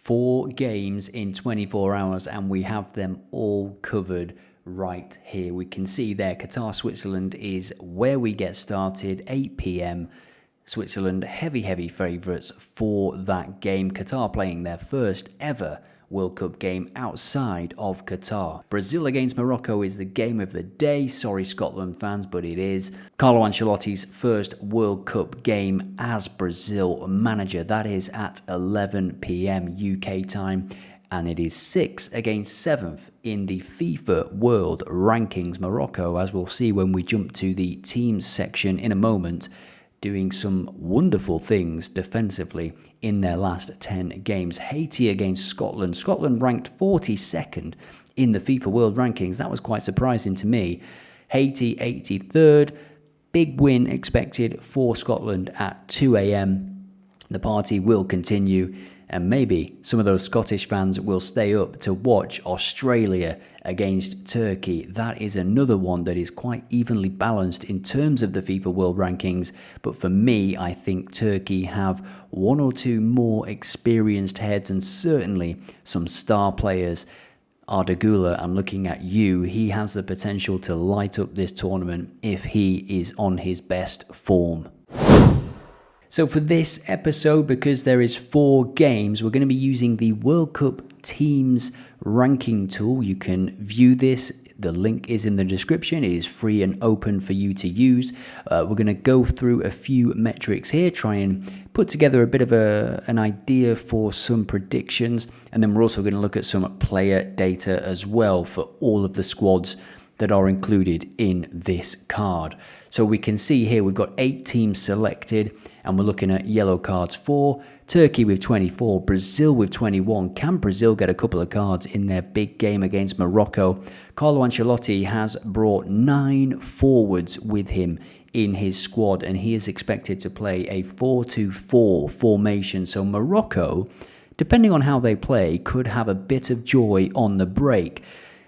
4 games in 24 hours, and we have them all covered right here. We can see there Qatar, Switzerland is where we get started, 8 p.m. Switzerland, heavy favourites for that game. Qatar playing their first ever World Cup game outside of Qatar. Brazil against Morocco is the game of the day. Sorry, Scotland fans, but it is. Carlo Ancelotti's first World Cup game as Brazil manager. That is at 11 p.m. UK time. And it is 6th against 7th in the FIFA World Rankings. Morocco, as we'll see when we jump to the teams section in a moment, doing some wonderful things defensively in their last 10 games. Haiti against Scotland. Scotland ranked 42nd in the FIFA World Rankings. That was quite surprising to me. Haiti 83rd. Big win expected for Scotland at 2 a.m. The party will continue, and maybe some of those Scottish fans will stay up to watch Australia against Turkey. That is another one that is quite evenly balanced in terms of the FIFA World Rankings. But for me, I think Turkey have one or two more experienced heads and certainly some star players. Arda Güler, I'm looking at you. He has the potential to light up this tournament if he is on his best form. So for this episode, because there is 4 games, we're going to be using the World Cup Teams Ranking tool. You can view this. The link is in the description. It is free and open for you to use. We're going to go through a few metrics here, try and put together a bit of an idea for some predictions. And then we're also going to look at some player data as well for all of the squads that are included in this card. So we can see here we've got 8 teams selected, and we're looking at yellow cards for Turkey with 24, Brazil with 21. Can Brazil get a couple of cards in their big game against Morocco? Carlo Ancelotti has brought 9 forwards with him in his squad, and he is expected to play a 4-2-4 formation. So Morocco, depending on how they play, could have a bit of joy on the break.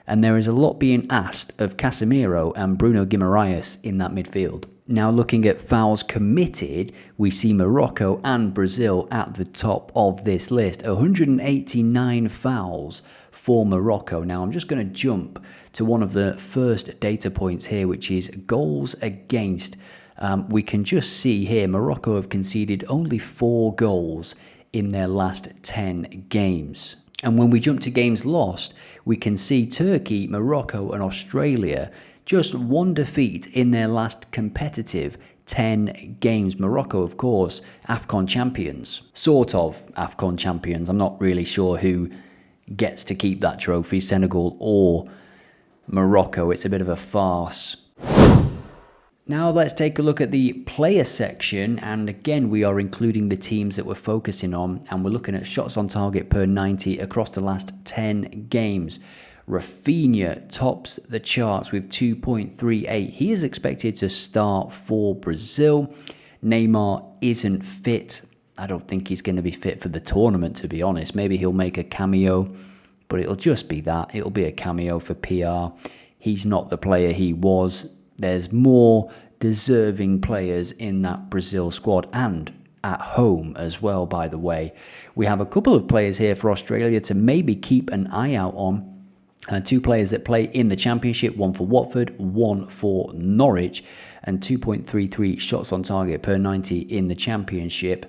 And there is a lot being asked of Casemiro and Bruno Guimaraes in that midfield. Now looking at fouls committed, we see Morocco and Brazil at the top of this list. 189 fouls for Morocco. Now I'm just going to jump to one of the first data points here, which is goals against. We can just see here Morocco have conceded only 4 goals in their last 10 games. And when we jump to games lost, we can see Turkey, Morocco and Australia just 1 defeat in their last competitive 10 games. Morocco, of course, AFCON champions. Sort of AFCON champions. I'm not really sure who gets to keep that trophy, Senegal or Morocco. It's a bit of a farce. Now let's take a look at the player section, and again we are including the teams that we're focusing on, and we're looking at shots on target per 90 across the last 10 games. Raphinha tops the charts with 2.38. He is expected to start for Brazil. Neymar isn't fit. I don't think he's going to be fit for the tournament, to be honest. Maybe he'll make a cameo, but it'll just be that. It'll be a cameo for PR. He's not the player he was. There's more deserving players in that Brazil squad and at home as well, by the way. We have a couple of players here for Australia to maybe keep an eye out on. 2 players that play in the Championship, 1 for Watford, 1 for Norwich, and 2.33 shots on target per 90 in the Championship.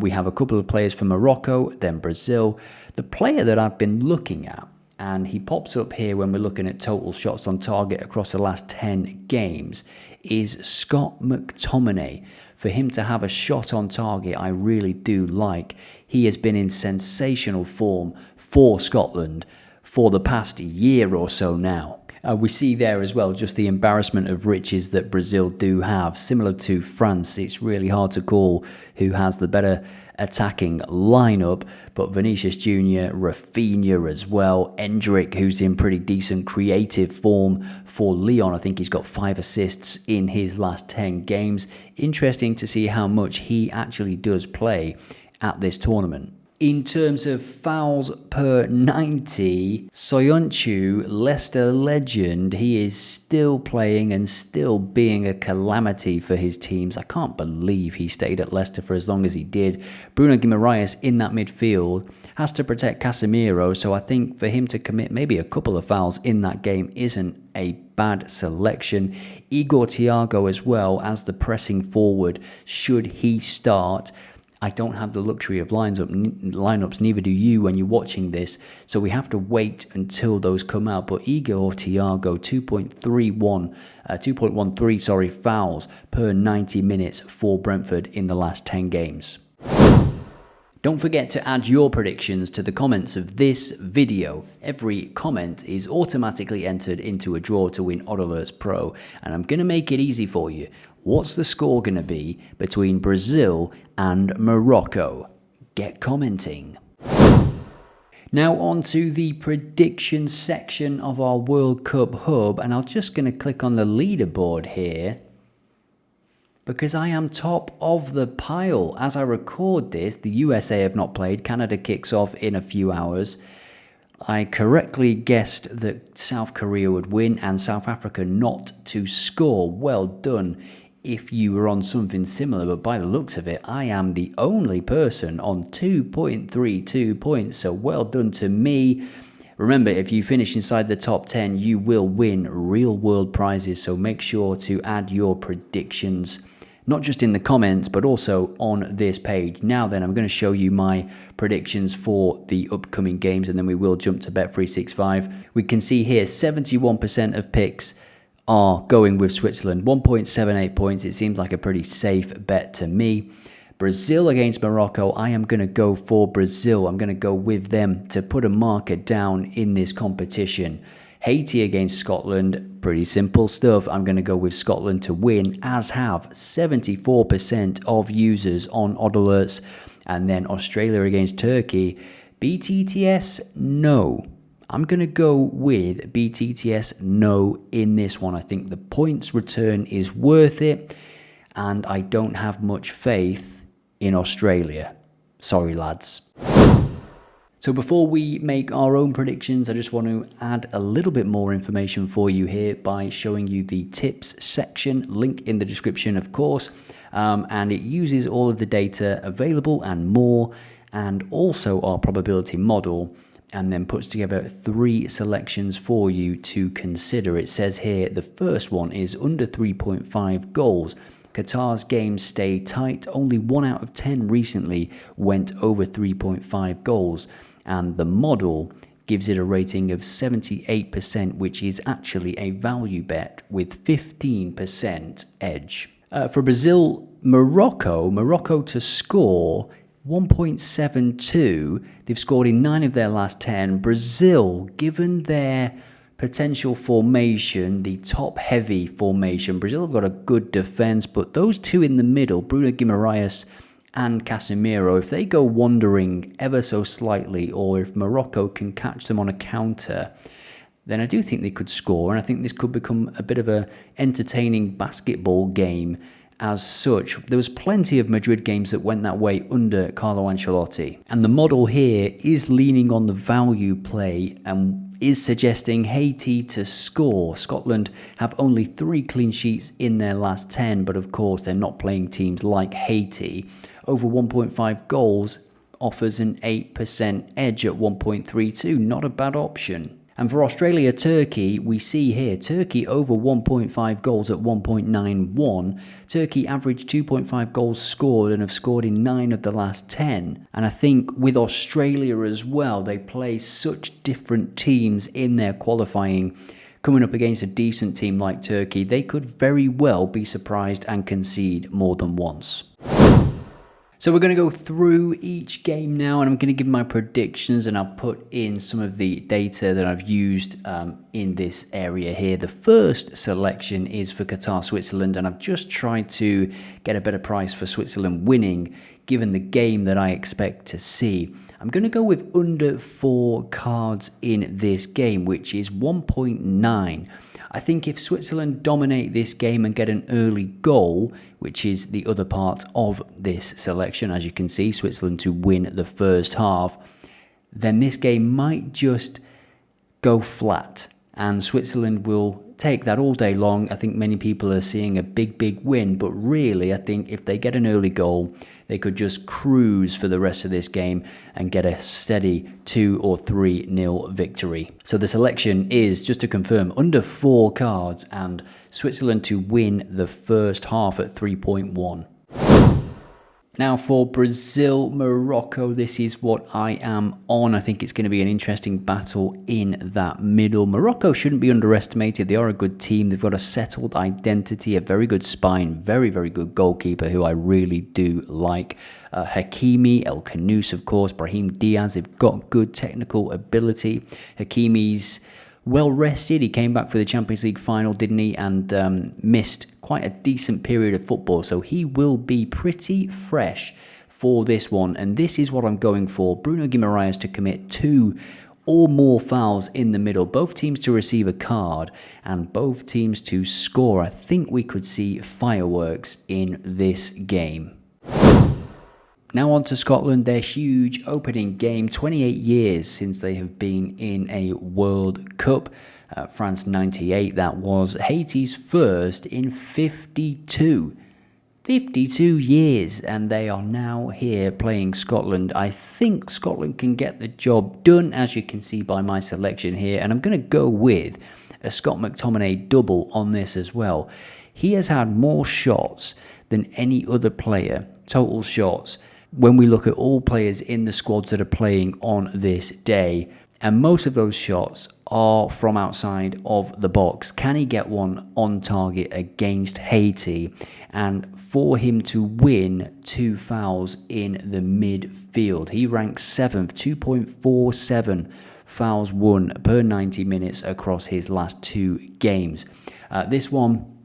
We have a couple of players from Morocco, then Brazil. The player that I've been looking at, and he pops up here when we're looking at total shots on target across the last 10 games, is Scott McTominay. For him to have a shot on target, I really do like. He has been in sensational form for Scotland for the past year or so now. We see there as well just the embarrassment of riches that Brazil do have. Similar to France, it's really hard to call who has the better attacking lineup, but Vinicius Jr., Raphinha as well, Endrick, who's in pretty decent creative form for Lyon. I think he's got 5 assists in his last 10 games. Interesting to see how much he actually does play at this tournament. In terms of fouls per 90, Soyuncu, Leicester legend, he is still playing and still being a calamity for his teams. I can't believe he stayed at Leicester for as long as he did. Bruno Guimaraes in that midfield has to protect Casemiro, so I think for him to commit maybe a couple of fouls in that game isn't a bad selection. Igor Thiago as well as the pressing forward, should he start. I don't have the luxury of lineups, neither do you when you're watching this, so we have to wait until those come out. But Igor Thiago, 2.13 fouls per 90 minutes for Brentford in the last 10 games. Don't forget to add your predictions to the comments of this video. Every comment is automatically entered into a draw to win OddAlerts Pro, and I'm going to make it easy for you. What's the score going to be between Brazil and Morocco? Get commenting. Now on to the prediction section of our World Cup hub, and I'm just going to click on the leaderboard here, because I am top of the pile. As I record this, the USA have not played. Canada kicks off in a few hours. I correctly guessed that South Korea would win and South Africa not to score. Well done if you were on something similar, but by the looks of it, I am the only person on 2.32 points, so well done to me. Remember, if you finish inside the top 10, you will win real world prizes, so make sure to add your predictions, not just in the comments, but also on this page. Now then, I'm going to show you my predictions for the upcoming games, and then we will jump to Bet365. We can see here 71% of picks are going with Switzerland, 1.78 points. It seems like a pretty safe bet to me. Brazil against Morocco, I am going to go for Brazil. I'm going to go with them to put a marker down in this competition. Haiti against Scotland, pretty simple stuff. I'm going to go with Scotland to win, as have 74% of users on OddAlerts. And then Australia against Turkey, BTTS, no. I'm going to go with BTTS no in this one. I think the points return is worth it, and I don't have much faith in Australia. Sorry, lads. So before we make our own predictions, I just want to add a little bit more information for you here by showing you the tips section, link in the description, of course, and it uses all of the data available and more, and also our probability model, and then puts together 3 selections for you to consider. It says here the first one is under 3.5 goals. Qatar's games stay tight. Only 1 out of 10 recently went over 3.5 goals. And the model gives it a rating of 78%, which is actually a value bet with 15% edge. For Brazil, Morocco to score 1.72. They've scored in 9 of their last 10. Brazil, given their potential formation, the top-heavy formation, Brazil have got a good defense, but those two in the middle, Bruno Guimaraes and Casemiro, if they go wandering ever so slightly, or if Morocco can catch them on a counter, then I do think they could score, and I think this could become a bit of an entertaining basketball game. As such, there was plenty of Madrid games that went that way under Carlo Ancelotti. And the model here is leaning on the value play and is suggesting Haiti to score. Scotland have only 3 clean sheets in their last 10, but of course they're not playing teams like Haiti. Over 1.5 goals offers an 8% edge at 1.32. Not a bad option. And for Australia-Turkey, we see here, Turkey over 1.5 goals at 1.91. Turkey averaged 2.5 goals scored and have scored in 9 of the last 10. And I think with Australia as well, they play such different teams in their qualifying. Coming up against a decent team like Turkey, they could very well be surprised and concede more than once. So we're going to go through each game now, and I'm going to give my predictions, and I'll put in some of the data that I've used in this area here. The first selection is for Qatar, Switzerland, and I've just tried to get a better price for Switzerland winning, given the game that I expect to see. I'm going to go with under 4 cards in this game, which is 1.9. I think if Switzerland dominate this game and get an early goal, which is the other part of this selection, as you can see, Switzerland to win the first half, then this game might just go flat and Switzerland will take that all day long. I think many people are seeing a big win, but really I think if they get an early goal, they could just cruise for the rest of this game and get a steady 2 or 3-0 victory. So the selection is, just to confirm, under 4 cards and Switzerland to win the first half at 3.1. Now for Brazil, Morocco, this is what I am on. I think it's going to be an interesting battle in that middle. Morocco shouldn't be underestimated. They are a good team. They've got a settled identity, a very good spine, very good goalkeeper who I really do like. Hakimi, El Khanous, of course, Brahim Diaz. They've got good technical ability. Hakimi's well rested. He came back for the Champions League final, didn't he? And missed quite a decent period of football. So he will be pretty fresh for this one. And this is what I'm going for. Bruno Guimaraes to commit 2 or more fouls in the middle. Both teams to receive a card and both teams to score. I think we could see fireworks in this game. Now on to Scotland, their huge opening game, 28 years since they have been in a World Cup. France 98, that was. Haiti's first in 52. 52 years, and they are now here playing Scotland. I think Scotland can get the job done, as you can see by my selection here, and I'm going to go with a Scott McTominay double on this as well. He has had more shots than any other player, total shots, when we look at all players in the squads that are playing on this day. And most of those shots are from outside of the box. Can he get one on target against Haiti? And for him to win 2 fouls in the midfield, he ranks 7th, 2.47 fouls won per 90 minutes across his last 2 games. This one,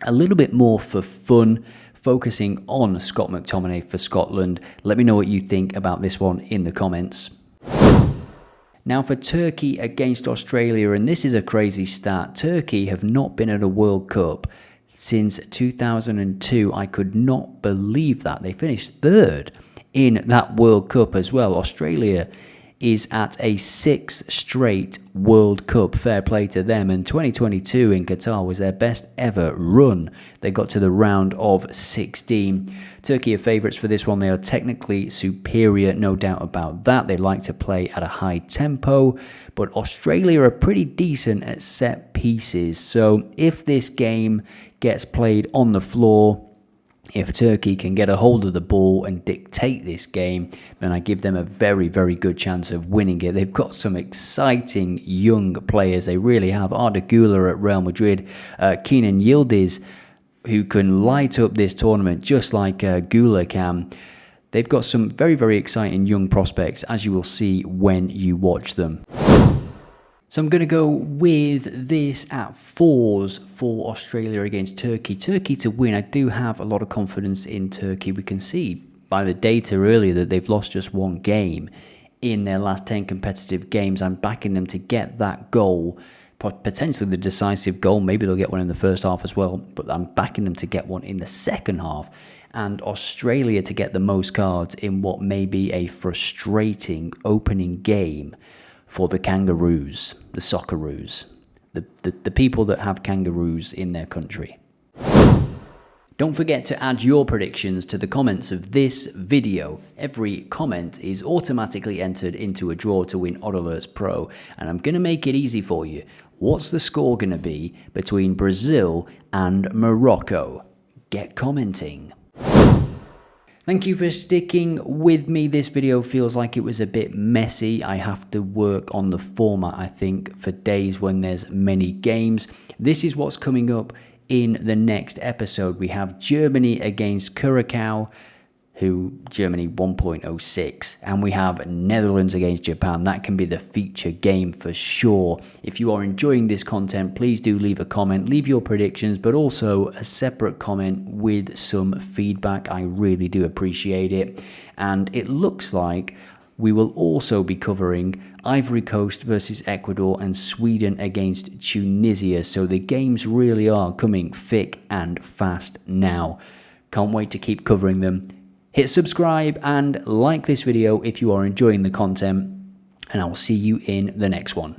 a little bit more for fun, focusing on Scott McTominay for Scotland. Let me know what you think about this one in the comments. Now for Turkey against Australia, and this is a crazy stat. Turkey have not been at a World Cup since 2002. I could not believe that. They finished 3rd in that World Cup as well. Australia is at a 6th straight World Cup. Fair play to them. And 2022 in Qatar was their best ever run. They got to the round of 16. Turkey are favourites for this one. They are technically superior, no doubt about that. They like to play at a high tempo. But Australia are pretty decent at set pieces. So if this game gets played on the floor, if Turkey can get a hold of the ball and dictate this game, then I give them a very good chance of winning it. They've got some exciting young players. They really have. Arda Güler at Real Madrid, Kenan Yildiz, who can light up this tournament just like Güler can. They've got some very exciting young prospects, as you will see when you watch them. So I'm going to go with this at 4s for Australia against Turkey. Turkey to win. I do have a lot of confidence in Turkey. We can see by the data earlier that they've lost just 1 game in their last 10 competitive games. I'm backing them to get that goal, potentially the decisive goal. Maybe they'll get one in the first half as well, but I'm backing them to get one in the second half. And Australia to get the most cards in what may be a frustrating opening game for the Kangaroos, the Socceroos, the people that have kangaroos in their country. Don't forget to add your predictions to the comments of this video. Every comment is automatically entered into a draw to win OddAlerts Pro, and I'm going to make it easy for you. What's the score going to be between Brazil and Morocco? Get commenting. Thank you for sticking with me. This video feels like it was a bit messy. I have to work on the format, I think, for days when there's many games. This is what's coming up in the next episode. We have Germany against Curacao, who Germany 1.06, and we have Netherlands against Japan. That can be the feature game for sure. If you are enjoying this content, please do leave a comment, leave your predictions, but also a separate comment with some feedback. I really do appreciate it. And it looks like We will also be covering Ivory Coast versus Ecuador and Sweden against Tunisia. So the games really are coming thick and fast now. Can't wait to keep covering them. Hit subscribe and like this video if you are enjoying the content, and I will see you in the next one.